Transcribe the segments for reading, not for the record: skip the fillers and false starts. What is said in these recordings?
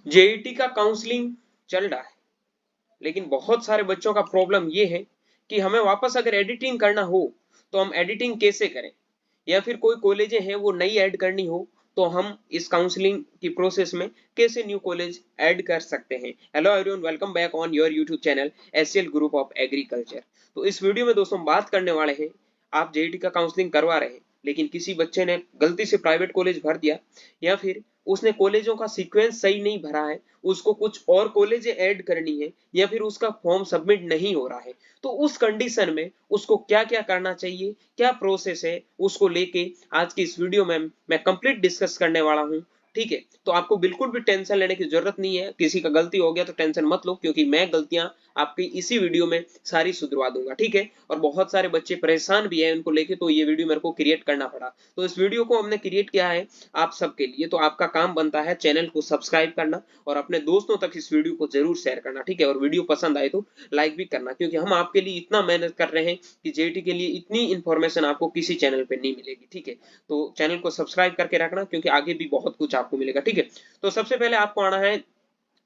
JET का counselling चल रहा है, लेकिन बहुत सारे बच्चों का प्रॉब्लम ये है कि हमें वापस अगर एडिटिंग करना हो तो हम एडिटिंग कैसे करें, या फिर कोई कॉलेजें हैं वो नई ऐड करनी हो तो हम इस काउंसलिंग की प्रोसेस में कैसे न्यू कॉलेज ऐड कर सकते हैं। Hello everyone, welcome back on your YouTube channel SCL group of agriculture. तो इस वीडियो में दोस्तों बात करने वाले हैं, आप जेईटी का काउंसलिंग करवा रहे हैं लेकिन किसी बच्चे ने गलती से प्राइवेट कॉलेज भर दिया, या फिर उसने कॉलेजों का सीक्वेंस सही नहीं भरा है, उसको कुछ और कॉलेजें ऐड करनी है, या फिर उसका फॉर्म सबमिट नहीं हो रहा है, तो उस कंडीशन में उसको क्या क्या करना चाहिए, क्या प्रोसेस है, उसको लेके आज की इस वीडियो में मैं कंप्लीट डिस्कस करने वाला हूं। ठीक है, तो आपको बिल्कुल भी टेंशन लेने की जरूरत नहीं है। किसी का गलती हो गया तो टेंशन मत लो, क्योंकि मैं गलतियां आपकी इसी वीडियो में सारी सुधरवा दूंगा। ठीक है, और बहुत सारे बच्चे परेशान भी हैं उनको लेके, तो ये वीडियो मेरे को क्रिएट करना पड़ा। तो इस वीडियो को हमने क्रिएट किया है आप सबके लिए, तो आपका काम बनता है चैनल को सब्सक्राइब करना और अपने दोस्तों तक इस वीडियो को जरूर शेयर करना। ठीक है, और वीडियो पसंद आए तो लाइक भी करना, क्योंकि हम आपके लिए इतना मेहनत कर रहे हैं कि जेईटी के लिए इतनी इंफॉर्मेशन आपको किसी चैनल पे नहीं मिलेगी। ठीक है, तो चैनल को सब्सक्राइब करके रखना, क्योंकि आगे भी बहुत कुछ आपको मिलेगा। ठीक है, तो सबसे पहले आपको आना है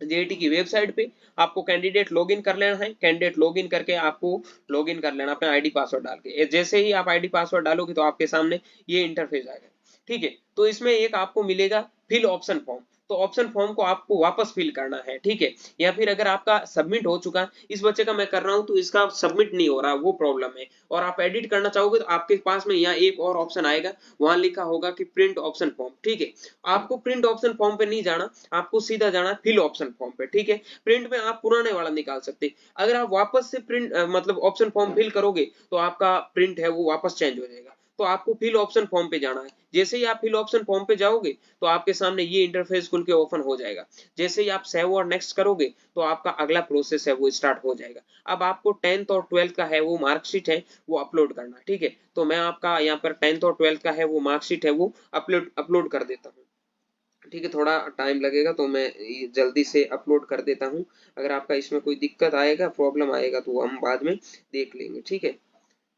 जेईटी की वेबसाइट पे, आपको कैंडिडेट लॉगिन कर लेना है। कैंडिडेट लॉगिन करके आपको लॉगिन कर लेना अपना आईडी पासवर्ड डाल के। जैसे ही आप आईडी पासवर्ड डालोगे तो आपके सामने ये इंटरफेस आएगा। ठीक है, तो इसमें एक आपको मिलेगा फिल ऑप्शन फॉर्म, तो ऑप्शन फॉर्म को आपको वापस फिल करना है। ठीक है, या फिर अगर आपका सबमिट हो चुका, इस बच्चे का मैं कर रहा हूं तो इसका सबमिट नहीं हो रहा, वो प्रॉब्लम है, और आप एडिट करना चाहोगे तो आपके पास में यहाँ एक और ऑप्शन आएगा, वहां लिखा होगा कि प्रिंट ऑप्शन फॉर्म। ठीक है, आपको प्रिंट ऑप्शन फॉर्म पे नहीं जाना, आपको सीधा जाना फिल ऑप्शन फॉर्म पे। ठीक है, प्रिंट में आप पुराने वाला निकाल सकते, अगर आप वापस से प्रिंट मतलब ऑप्शन फॉर्म फिल करोगे तो आपका प्रिंट है वो वापस चेंज हो जाएगा। तो आपको फिल ऑप्शन फॉर्म पे जाना है। जैसे ही आप फिल ऑप्शन फॉर्म पे जाओगे तो आपके सामने ये इंटरफेस खुल के ओपन हो जाएगा। जैसे ही आप सेव और नेक्स्ट करोगे तो आपका अगला प्रोसेस है वो स्टार्ट हो जाएगा। अब आपको 10th और 12th का है वो मार्कशीट है वो अपलोड करना है। ठीक है, तो मैं आपका यहाँ पर 10th और 12th का है वो मार्कशीट है वो अपलोड कर देता हूँ। ठीक है, थोड़ा टाइम लगेगा तो मैं जल्दी से अपलोड कर देता हूँ। अगर आपका इसमें कोई दिक्कत आएगा, प्रॉब्लम आएगा, तो हम बाद में देख लेंगे। ठीक है,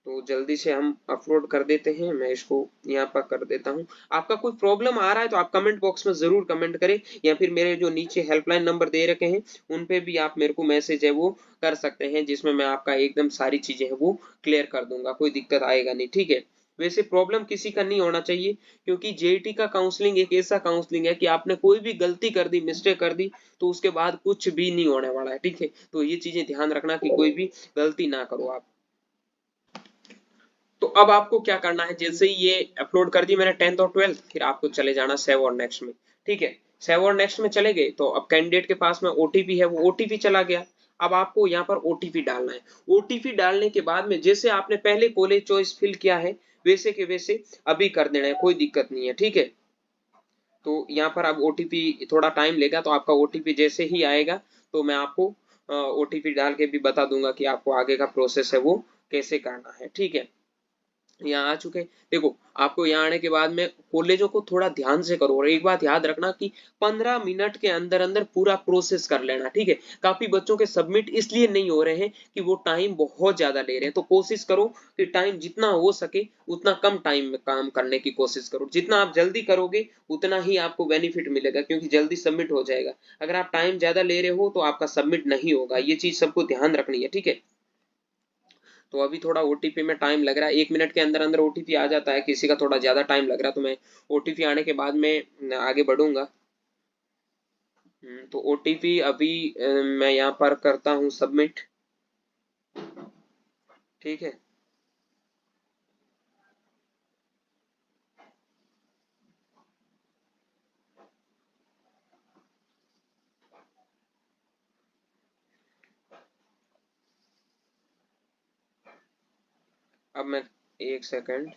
तो जल्दी से हम अपलोड कर देते हैं, मैं इसको यहाँ पर कर देता हूँ। आपका कोई प्रॉब्लम आ रहा है तो आप कमेंट बॉक्स में जरूर कमेंट करें, या फिर मेरे जो नीचे हेल्पलाइन नंबर दे रखे हैं उन पे भी आप मेरे को मैसेज है वो कर सकते हैं, जिसमें मैं आपका एकदम सारी चीजें हैं वो क्लियर कर दूंगा, कोई दिक्कत आएगा नहीं। ठीक है, वैसे प्रॉब्लम किसी का नहीं होना चाहिए, क्योंकि जेईटी का काउंसलिंग एक ऐसा काउंसलिंग है कि आपने कोई भी गलती कर दी, मिस्टेक कर दी, तो उसके बाद कुछ भी नहीं होने वाला है। ठीक है, तो ये चीजें ध्यान रखना कि कोई भी गलती ना करो आप। तो अब आपको क्या करना है, जैसे ही ये अपलोड कर दी मैंने 10th और 12th, फिर आपको चले जाना सेव और नेक्स्ट में। ठीक है, सेव और नेक्स्ट में चले गए तो अब कैंडिडेट के पास में ओटीपी है, वो ओटीपी चला गया। अब आपको यहाँ पर ओटीपी डालना है। ओटीपी डालने के बाद में जैसे आपने पहले कॉलेज चॉइस फिल किया है वैसे के वैसे अभी कर देना है, कोई दिक्कत नहीं है। ठीक है, तो यहाँ पर अब ओटीपी थोड़ा टाइम लेगा, तो आपका ओटीपी जैसे ही आएगा तो मैं आपको ओटीपी डाल के भी बता दूंगा कि आपको आगे का प्रोसेस है वो कैसे करना है। ठीक है, यहाँ आ चुके। देखो, आपको यहाँ आने के बाद में कॉलेजों को थोड़ा ध्यान से करो, और एक बात याद रखना कि 15 मिनट के अंदर अंदर पूरा प्रोसेस कर लेना। ठीक है, काफी बच्चों के सबमिट इसलिए नहीं हो रहे हैं कि वो टाइम बहुत ज्यादा ले रहे हैं, तो कोशिश करो कि टाइम जितना हो सके उतना कम टाइम में काम करने की कोशिश करो। जितना आप जल्दी करोगे उतना ही आपको बेनिफिट मिलेगा, क्योंकि जल्दी सबमिट हो जाएगा। अगर आप टाइम ज्यादा ले रहे हो तो आपका सबमिट नहीं होगा, ये चीज सबको ध्यान रखनी है। ठीक है, तो अभी थोड़ा ओटीपी में टाइम लग रहा है, 1 मिनट के अंदर अंदर ओटीपी आ जाता है, किसी का थोड़ा ज्यादा टाइम लग रहा है, तो मैं ओटीपी आने के बाद में आगे बढ़ूंगा। तो ओटीपी अभी मैं यहाँ पर करता हूँ सबमिट। ठीक है, अब मैं, एक सेकंड,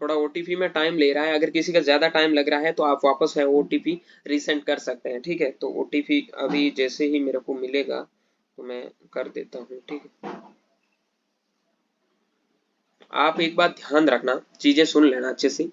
थोड़ा ओटीपी में टाइम ले रहा है। अगर किसी का ज्यादा टाइम लग रहा है तो आप वापस है ओटीपी रीसेंड कर सकते हैं। ठीक है, तो ओटीपी अभी जैसे ही मेरे को मिलेगा तो मैं कर देता हूँ। ठीक है, आप एक बात ध्यान रखना, चीजें सुन लेना अच्छे से,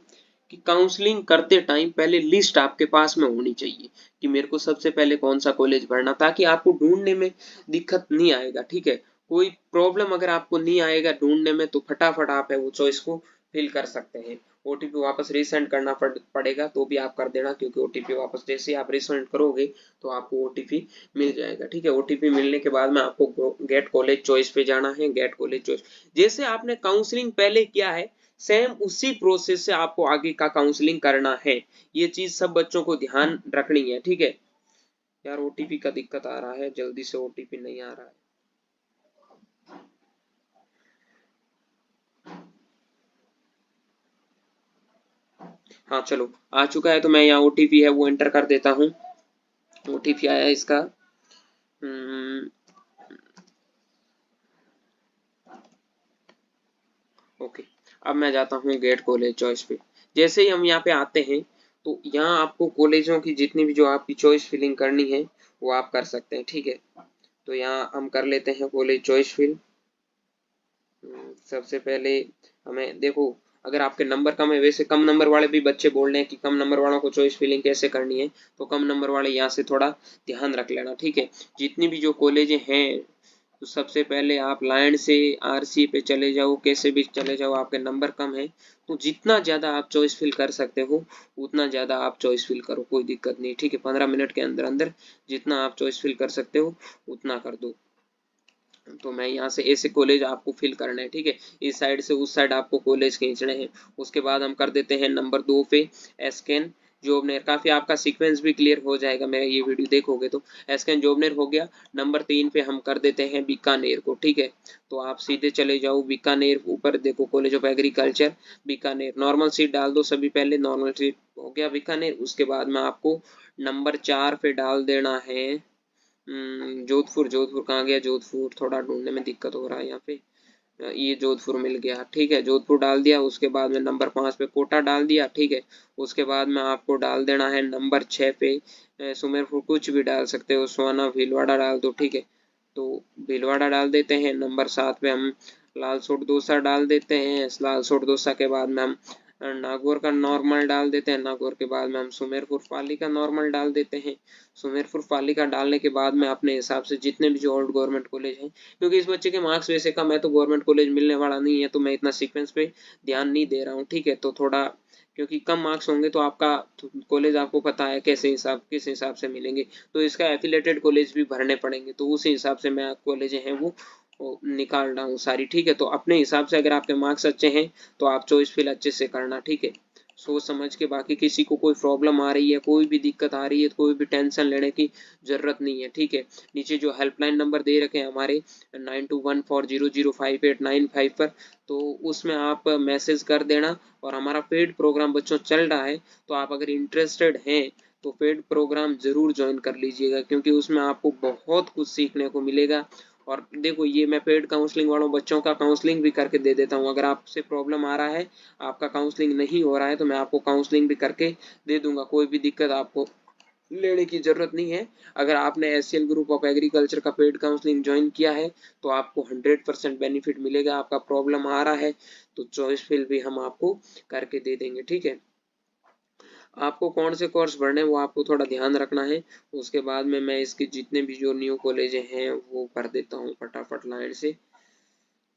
कि काउंसलिंग करते टाइम पहले लिस्ट आपके पास में होनी चाहिए कि मेरे को सबसे पहले कौन सा कॉलेज भरना, ताकि आपको ढूंढने में दिक्कत नहीं आएगा। ठीक है, कोई प्रॉब्लम अगर आपको नहीं आएगा ढूंढने में तो फटाफट आप है वो चॉइस को फिल कर सकते हैं। ओटीपी वापस रीसेंड करना पड़ेगा तो भी आप कर देना, क्योंकि ओटीपी वापस जैसे ही आप रीसेंड करोगे तो आपको ओटीपी मिल जाएगा। ठीक है, ओटीपी मिलने के बाद में आपको गेट कॉलेज चॉइस पे जाना है। गेट कॉलेज चॉइस, जैसे आपने काउंसलिंग पहले किया है सेम उसी प्रोसेस से आपको आगे का काउंसलिंग करना है। ये चीज सब बच्चों को ध्यान रखनी है। ठीक है यार, ओटीपी का दिक्कत आ रहा है, जल्दी से ओटीपी नहीं आ रहा है। हाँ चलो, आ चुका है, तो मैं यहाँ ओटीपी है वो एंटर कर देता हूँ। ओटीपी आया इसका। ओके, अब मैं जाता हूँ गेट कॉलेज चॉइस पे। जैसे ही हम यहाँ पे आते हैं तो यहाँ आपको कॉलेजों की जितनी भी जो आपकी चॉइस फिलिंग करनी है वो आप कर सकते हैं। ठीक है, तो यहाँ हम कर लेते हैं कॉलेज चॉइस फिल। सबसे पहले हमें देखो, अगर आपके नंबर कम है, वैसे कम नंबर वाले भी बच्चे बोल रहे हैं कि कम नंबर वालों को चॉइस फिलिंग कैसे करनी है, तो कम नंबर वाले यहाँ से थोड़ा ध्यान रख लेना। ठीक है, जितनी भी जो कॉलेज हैं तो सबसे पहले आप लाइन से आरसी पे चले जाओ, कैसे भी चले जाओ, आपके नंबर कम है तो जितना ज्यादा आप चॉइस फिल कर सकते हो उतना ज्यादा आप चॉइस फिल करो, कोई दिक्कत नहीं। ठीक है, 15 मिनट के अंदर अंदर जितना आप चॉइस फिल कर सकते हो उतना कर दो। तो मैं यहाँ से ऐसे कॉलेज आपको फिल करना है। ठीक है, इस साइड से उस साइड आपको कॉलेज खींचने हैं। उसके बाद हम कर देते हैं नंबर 2 पे एसकेन जॉबनेर। काफी आपका सीक्वेंस भी क्लियर हो जाएगा मेरा ये वीडियो देखोगे तो। एसकेन जॉबनेर हो गया। नंबर 3 पे हम कर देते हैं बीकानेर को। ठीक है, तो आप सीधे चले जाओ बीकानेर, ऊपर देखो college of agriculture Bikaner, normal seat डाल दो सभी, पहले नॉर्मल सीट हो गया बीकानेर। उसके बाद में आपको नंबर 4 पे डाल देना है जोधपुर। जोधपुर कहाँ गया, जोधपुर थोड़ा ढूंढने में दिक्कत हो रहा है यहाँ पे। ये जोधपुर मिल गया। ठीक है, जोधपुर डाल दिया। उसके बाद में नंबर 5 पे कोटा डाल दिया। ठीक है, उसके बाद में आपको डाल देना है नंबर 6 पे सुमेरपुर, कुछ भी डाल सकते हो, सोना भीलवाड़ा डाल दो। ठीक है, तो भीलवाड़ा डाल देते हैं। नंबर 7 पे हम लाल सोट डोसा डाल देते हैं। लाल सोट डोसा के बाद में हम नागौर का नॉर्मल डाल देते हैं। नागौर के बाद में हम सुमेरपुर पाली का नॉर्मल डाल देते हैं। सुमेरपुर पाली का डालने के बाद में अपने हिसाब से जितने भी जो ओल्ड गवर्नमेंट कॉलेज हैं, क्योंकि इस बच्चे के मार्क्स वैसे कम है तो गवर्नमेंट कॉलेज मिलने वाला नहीं है, तो मैं इतना सीक्वेंस पे ध्यान नहीं दे रहा हूँ। ठीक है, तो थोड़ा क्योंकि कम मार्क्स होंगे तो आपका कॉलेज आपको पता है कैसे हिसाब किस हिसाब से मिलेंगे, तो इसका एफिलेटेड कॉलेज भी भरने पड़ेंगे, तो उसी हिसाब से मैं कॉलेज हैं वो निकाल रहा हूँ सारी। ठीक है, तो अपने हिसाब से अगर आपके मार्क्स अच्छे हैं तो आप चॉइस फिल अच्छे से करना। ठीक है, सोच समझ के। बाकी किसी को कोई प्रॉब्लम आ रही है, कोई भी दिक्कत आ रही है, तो कोई भी टेंशन लेने की जरूरत नहीं है। ठीक है, नीचे जो हेल्पलाइन नंबर दे रखे हैं हमारे 9214005895 पर, तो उसमें आप मैसेज कर देना। और हमारा पेड प्रोग्राम बच्चों चल रहा है, तो आप अगर इंटरेस्टेड हैं तो पेड प्रोग्राम जरूर ज्वाइन कर लीजिएगा, क्योंकि उसमें आपको बहुत कुछ सीखने को मिलेगा। और देखो, ये मैं पेड काउंसलिंग वालों बच्चों का काउंसलिंग भी करके दे देता हूँ। अगर आपसे प्रॉब्लम आ रहा है, आपका काउंसलिंग नहीं हो रहा है, तो मैं आपको काउंसलिंग भी करके दे दूंगा, कोई भी दिक्कत आपको लेने की जरूरत नहीं है। अगर आपने एससीएल ग्रुप ऑफ एग्रीकल्चर का पेड काउंसलिंग ज्वाइन किया है तो आपको 100% बेनिफिट मिलेगा। आपका प्रॉब्लम आ रहा है तो चॉइस फिल भी हम आपको करके दे देंगे। ठीक है, आपको कौन से कोर्स भरने हैं वो आपको थोड़ा ध्यान रखना है। उसके बाद में मैं इसके जितने भी जो न्यू कॉलेज हैं वो भर देता हूँ फटाफट लाइन से।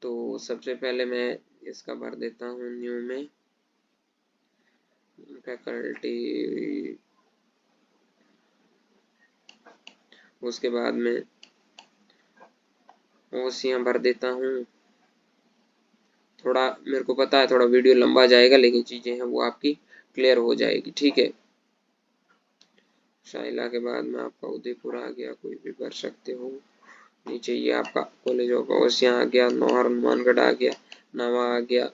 तो सबसे पहले मैं इसका भर देता हूँ न्यू में फैकल्टी। उसके बाद में ओसियां भर देता हूँ। थोड़ा मेरे को पता है थोड़ा वीडियो लंबा जाएगा, लेकिन चीजें हैं वो आपकी क्लियर हो जाएगी। ठीक है, शाइला के बाद में आपका उदयपुर आ गया, कोई भी भर सकते हो। नीचे ये आपका कॉलेज ऑफ ओसियां आ गया, नौहर हनुमानगढ़ आ गया, नवा आ गया,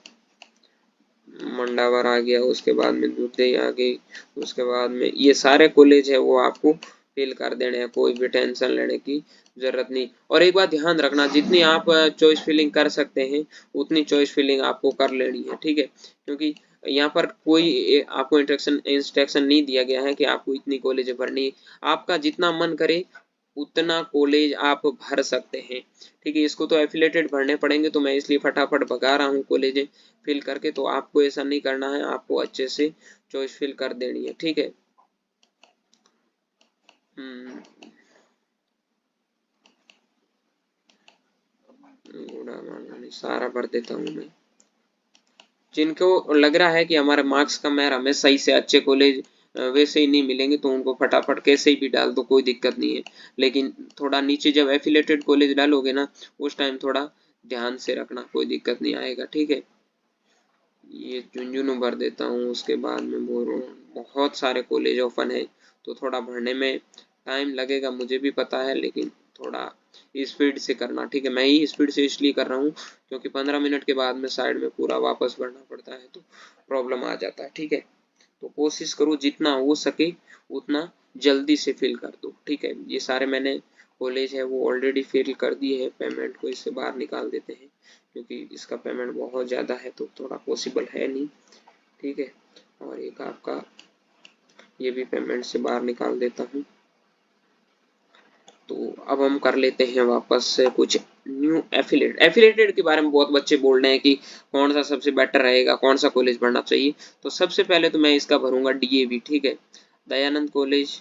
मंडावर आ गया। उसके बाद में दुधई आ गई। उसके बाद में ये सारे कॉलेज है वो आपको फिल कर देने हैं, कोई भी टेंशन लेने की जरूरत नहीं। और एक बात ध्यान रखना, जितनी आप चॉइस फिलिंग कर सकते हैं उतनी चॉइस फिलिंग आपको कर लेनी है। ठीक है, क्योंकि यहाँ पर कोई आपको इंस्ट्रक्शन नहीं दिया गया है कि आपको इतनी कॉलेज भरनी है। आपका जितना मन करे उतना कॉलेज आप भर सकते हैं। ठीक है, इसको तो एफिलेटेड भरने पड़ेंगे, तो मैं इसलिए फटाफट भगा रहा हूँ कॉलेज फिल करके। तो आपको ऐसा नहीं करना है, आपको अच्छे से चॉइस फिल कर देनी है। ठीक है, सारा भर देता हूँ मैं। जिनको लग रहा है कि हमारे मार्क्स कम है और हमें सही से अच्छे कॉलेज वैसे ही नहीं मिलेंगे, तो उनको फटाफट कैसे ही भी डाल दो, कोई दिक्कत नहीं है। लेकिन थोड़ा नीचे जब एफिलेटेड कॉलेज डालोगे ना, उस टाइम थोड़ा ध्यान से रखना, कोई दिक्कत नहीं आएगा, ठीक है। ये झुंझुनू भर देता हूँ, उसके बाद में बोल रहा हूँ बहुत सारे कॉलेज ओपन है, तो थोड़ा भरने में टाइम लगेगा, मुझे भी पता है, लेकिन थोड़ा स्पीड से करना, ठीक है। मैं ही स्पीड से इसलिए कर रहा हूँ क्योंकि 15 मिनट के बाद में साइड में पूरा वापस भरना पड़ता है, तो प्रॉब्लम आ जाता है, ठीक है। तो कोशिश करो जितना हो सके उतना जल्दी से फिल कर दो, ठीक है। ये सारे मैंने कॉलेज है वो ऑलरेडी फिल कर दिए हैं, पेमेंट को इससे बाहर निकाल देते हैं क्योंकि इसका पेमेंट बहुत ज़्यादा है तो थोड़ा पॉसिबल है नहीं, ठीक है। और एक आपका ये भी पेमेंट से बाहर निकाल देता हूँ। तो अब हम कर लेते हैं वापस से कुछ न्यू एफिलेटेड के बारे में बहुत बच्चे बोल रहे हैं कि कौन सा सबसे बेटर रहेगा, कौन सा कॉलेज भरना चाहिए। तो सबसे पहले तो मैं इसका भरूंगा डीएवी, ठीक है, दयानंद कॉलेज।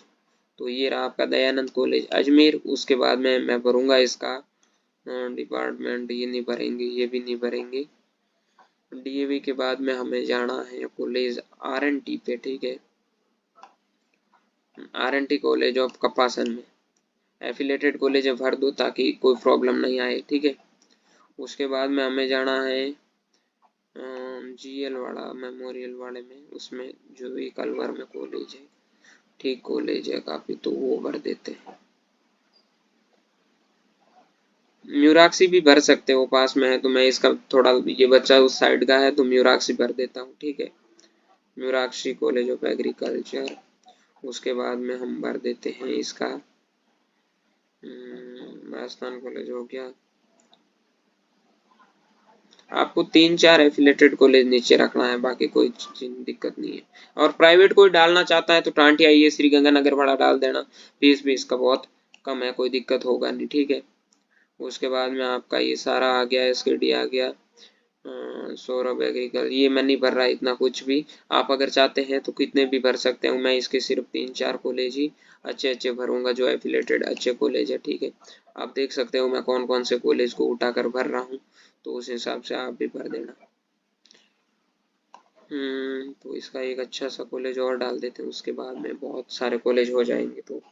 तो ये रहा आपका दयानंद कॉलेज अजमेर। उसके बाद में मैं भरूंगा इसका डिपार्टमेंट, ये नहीं भरेंगे, ये भी नहीं भरेंगे। डीएवी के बाद में हमें जाना है कॉलेज आरएनटी पे, ठीक है, आरएनटी कॉलेज ऑफ कपासन में एफिलेटेड कॉलेज भर दो ताकि कोई प्रॉब्लम नहीं आए, ठीक है। उसके बाद में हमें जाना है जीएल वाला मेमोरियल वाले में, उसमें जो एक अलवर में कॉलेज है, ठीक कॉलेज है काफी, तो वो भर देते हैं। म्यूराक्सी भी भर सकते हो, पास में है, तो मैं इसका थोड़ा, ये बच्चा उस साइड का है तो म्यूराक्सी भर देता हूँ, ठीक है, म्यूराक्सी कॉलेज ऑफ एग्रीकल्चर। उसके बाद में हम भर देते हैं इसका राजस्थान कॉलेज हो गया। आपको 3-4 एफिलेटेड कॉलेज नीचे रखना है, बाकी कोई दिक्कत नहीं है। और प्राइवेट कोई डालना चाहता है तो टांटी आइए श्री गंगानगर वाला डाल देना, फीस भी इसका बहुत कम है, कोई दिक्कत होगा नहीं, ठीक है। उसके बाद में आपका ये सारा आ गया, एसकेडी आ गया, सौरभ एग्रीकल्चर, ये मैं नहीं भर रहा इतना कुछ भी। आप अगर चाहते हैं तो कितने भी भर सकते हो, मैं इसके सिर्फ 3-4 कॉलेज ही अच्छे अच्छे भरूंगा जो एफिलेटेड अच्छे कॉलेज है, ठीक है। आप देख सकते हो मैं कौन कौन से कॉलेज को उठाकर भर रहा हूँ, तो उस हिसाब से आप भी भर देना। तो इसका एक अच्छा सा कॉलेज और डाल देते हैं, उसके बाद में बहुत सारे कॉलेज हो जाएंगे। तो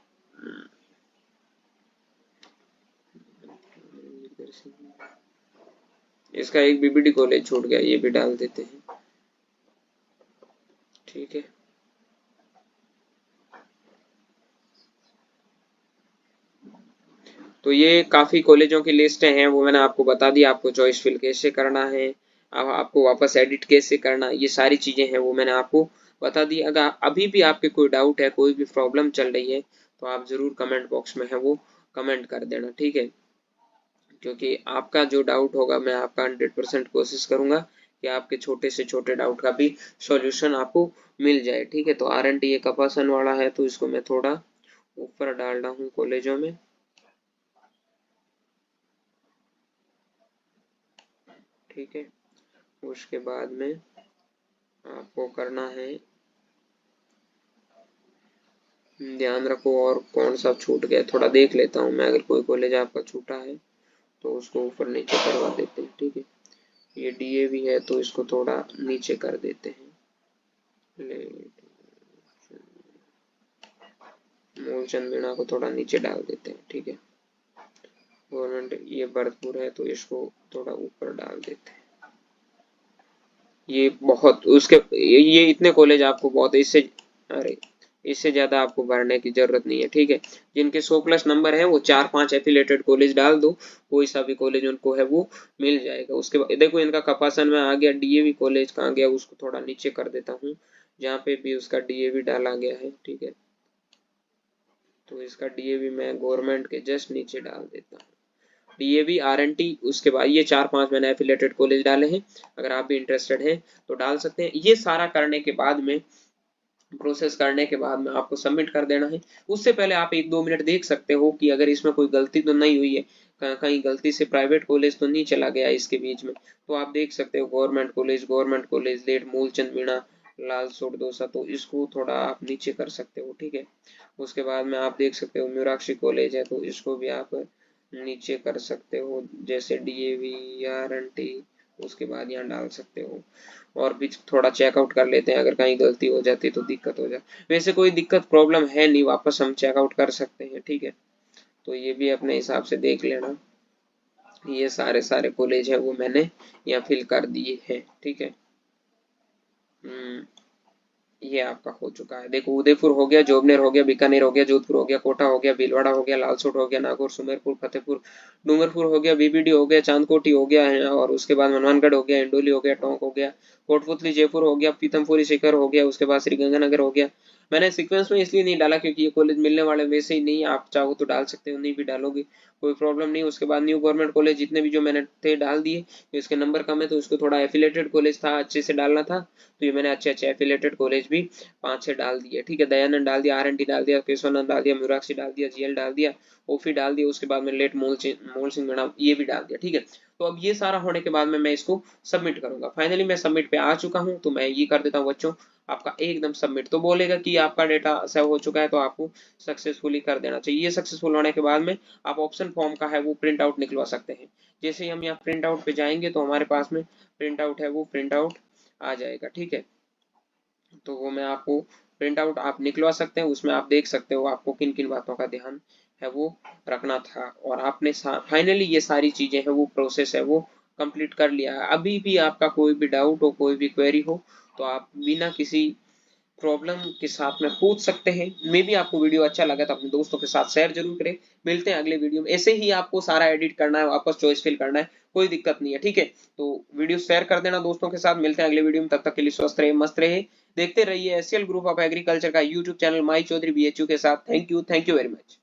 इसका एक बीबीडी कॉलेज छूट गया, ये भी डाल देते हैं, ठीक है। तो ये काफी कॉलेजों की लिस्ट हैं, वो मैंने आपको बता दी, आपको चॉइस फिल कैसे करना है, अब आपको वापस एडिट कैसे करना, ये सारी चीजें हैं वो मैंने आपको बता दी। अगर अभी भी आपके कोई डाउट है, कोई भी प्रॉब्लम चल रही है, तो आप जरूर कमेंट बॉक्स में है वो कमेंट कर देना, ठीक है। क्योंकि आपका जो डाउट होगा मैं आपका 100% कोशिश करूंगा कि आपके छोटे से छोटे डाउट का भी सॉल्यूशन आपको मिल जाए, ठीक है। तो आरएनटी ये कपासन वाला है, तो इसको मैं थोड़ा ऊपर डाल रहा हूँ कॉलेजों में, ठीक है। उसके बाद में आपको करना है, ध्यान रखो और कौन सा छूट गया थोड़ा देख लेता हूँ मैं, अगर कोई कॉलेज आपका छूटा है तो उसको ऊपर नीचे करवा देते हैं, ठीक है। ये डीएवी है तो इसको थोड़ा नीचे कर देते हैं, मूलचंद मीणा को थोड़ा नीचे डाल देते हैं, ठीक है। गवर्नमेंट ये भरतपुर है तो इसको थोड़ा ऊपर डाल देते हैं। ये बहुत उसके ये इतने कॉलेज आपको बहुत, इससे अरे इससे ज्यादा आपको भरने की जरूरत नहीं है, ठीक है। जिनके 100+ नंबर है वो 4-5 एफिलेटेड कॉलेज डाल दो, कोई सा भी कॉलेज उनको है वो मिल जाएगा। उसके बाद देखो इनका कपासन में आ गया, डीएवी कॉलेज कहाँ गया, उसको थोड़ा नीचे कर देता हूँ, जहाँ पे भी उसका डीएवी डाला गया है, ठीक है। तो इसका डीएवी मैं गवर्नमेंट के जस्ट नीचे डाल देता हूँ, डीएवी आरएनटी। उसके बाद ये 4-5 मैंने एफिलेटेड कॉलेज डाले हैं, अगर आप भी इंटरेस्टेड हैं तो डाल सकते हैं। ये सारा करने के बाद में, प्रोसेस करने के बाद में आपको सबमिट कर देना है। उससे पहले आप 1-2 मिनट देख सकते हो कि अगर इसमें कोई गलती तो नहीं हुई है, कहीं गलती से प्राइवेट कॉलेज तो नहीं चला गया इसके बीच में, तो आप देख सकते हो government college late Mulchand Meena लाल सोडदोसा, तो इसको थोड़ा आप नीचे कर सकते हो, ठीक है। उसके बाद में आप देख सकते हो म्यूराक्षी कॉलेज है तो इसको भी आप नीचे कर सकते हो, जैसे डीएवी आरएनटी उसके बाद यहाँ डाल सकते हो। और भी थोड़ा चेकआउट कर लेते हैं, अगर कहीं गलती हो जाती तो दिक्कत हो जाए। वैसे कोई दिक्कत प्रॉब्लम है नहीं, वापस हम चेकआउट कर सकते हैं, ठीक है। तो ये भी अपने हिसाब से देख लेना। ये सारे सारे कॉलेज है वो मैंने यहाँ फिल कर दिए हैं, ठीक है। ये आपका हो चुका है। देखो उदयपुर हो गया, जोबनेर हो गया, बीकानेर हो गया, जोधपुर हो गया, कोटा हो गया, भीलवाड़ा हो गया, लालसोट हो गया, नागौर, सुमेरपुर, फतेहपुर, डूंगरपुर हो गया, बीबीडी हो गया, चांदकोटी हो गया है, और उसके बाद हनुमानगढ़ हो गया, इंडोली हो गया, टोंक हो गया, कोटपुतली जयपुर हो गया, पीतमपुरी शिखर हो गया, उसके बाद श्रीगंगानगर हो गया। मैंने सीक्वेंस में इसलिए नहीं डाला क्योंकि ये कॉलेज मिलने वाले वैसे ही नहीं, आप चाहो तो डाल सकते हो, नहीं भी डालोगे कोई प्रॉब्लम नहीं। उसके बाद न्यू गवर्नमेंट कॉलेज जितने भी जो मैंने थे डाल दिए। इसके नंबर कम है तो उसको थोड़ा एफिलेटेड कॉलेज था अच्छे से डालना था, तो ये मैंने अच्छे अच्छे एफिलेटेड कॉलेज भी 5-6 डाल दिए, ठीक है। दयानंद डाल दिया, आर&टी डाल दिया, केशवानंद डाल दिया, म्यूराक्षी डाल दिया, जीएल डाल दिया, ओफी डाल दिया, उसके बाद में लेट मोल सिंह मैडम ये भी डाल दिया, ठीक है। तो अब ये सारा होने के बाद में मैं इसको सबमिट करूंगा। फाइनली मैं सबमिट पे आ चुका हूं, तो मैं ये कर देता हूं बच्चों, आपका एकदम सबमिट। तो बोलेगा कि आपका डेटा सेव हो चुका है, तो आपको सक्सेसफुली कर देना चाहिए। ये सक्सेसफुल होने के बाद में आप ऑप्शन फॉर्म का है वो प्रिंट आउट निकलवा सकते हैं। जैसे ही हम यहाँ प्रिंट आउट पे जाएंगे तो हमारे पास में प्रिंट आउट है वो प्रिंट आउट आ जाएगा, ठीक है। तो वो मैं आपको प्रिंट आउट आप निकलवा सकते हैं, उसमें आप देख सकते हो आपको किन किन बातों का ध्यान है वो रखना था। और आपने फाइनली ये सारी चीजें है वो प्रोसेस है वो कंप्लीट कर लिया है। अभी भी आपका कोई भी डाउट हो, कोई भी क्वेरी हो, तो आप बिना किसी प्रॉब्लम के साथ में पूछ सकते हैं। मे भी आपको वीडियो अच्छा लगा तो अपने दोस्तों के साथ शेयर जरूर करें। मिलते हैं अगले वीडियो में। ऐसे ही आपको सारा एडिट करना है, वापस चॉइस फिल करना है, कोई दिक्कत नहीं है, ठीक है। तो वीडियो शेयर कर देना दोस्तों के साथ। मिलते हैं अगले वीडियो में, तब तक के लिए स्वस्थ रहे, मस्त रहे। देखते रहिए एससीएल ग्रुप ऑफ एग्रीकल्चर का यूट्यूब चैनल माई चौधरी बीएचयू के साथ। Thank you very much.